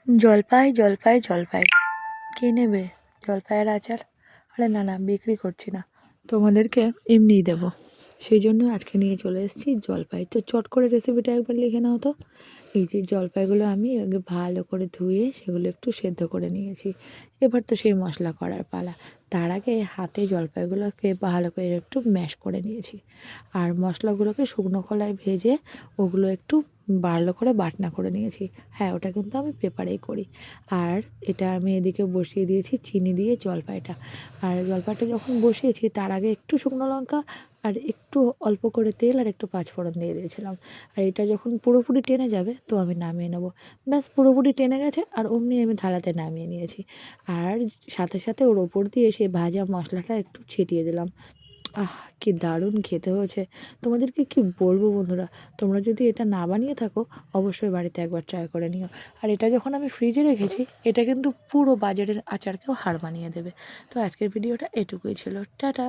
জলপাই জলপাই জলপাই কে নেবে জলপাইয়ের আচার? আরে না না, বিক্রি করছি না, তোমাদেরকে এমনিই দেবো। সেই জন্য আজকে নিয়ে চলে এসেছি জলপাই। তো চট করে রেসিপিটা একবার লিখে নাও তো। এই যে জলপাইগুলো আমি আগে ভালো করে ধুয়ে সেগুলো একটু সেদ্ধ করে নিয়েছি। এবার তো সেই মশলা করার পালা। তার আগে হাতে জলপাইগুলোকে ভালো করে একটু ম্যাশ করে নিয়েছি। আর মশলাগুলোকে শুকনো কলায় ভেজে ওগুলো একটু ভালো করে বাটনা করে নিয়েছি। হ্যাঁ, ওটা কিন্তু আমি পেপারেই করি। আর এটা আমি এদিকে বসিয়ে দিয়েছি চিনি দিয়ে জলপাইটা। আর জলপাইটা যখন বসিয়েছি তার আগে একটু শুকনো লঙ্কা আর একটু অল্প করে তেল আর একটু পাঁচফোড়ন দিয়ে দিয়েছিলাম। আর এটা যখন পুরোপুরি টেনে যাবে তো আমি নামিয়ে নেব। ব্যাস পুরোপুরি টেনে গেছে আর অমনি আমি থালাতে নামিয়ে নিয়েছি। আর সাথে সাথে ওর ওপর দিয়ে সেই ভাজা মশলাটা একটু ছিটিয়ে দিলাম। আহ! কি দারুণ খেতে হয়েছে! তোমাদেরকে কি বলবো বন্ধুরা, তোমরা যদি এটা না বানিয়ে থাকো অবশ্যই বাড়িতে একবার ট্রাই করে নিও। আর এটা যখন আমি ফ্রিজে রেখেছি এটা কিন্তু পুরো বাজারের আচারকেও হার মানিয়ে দেবে। তো আজকের ভিডিওটা এটুকুই ছিল। টাটা।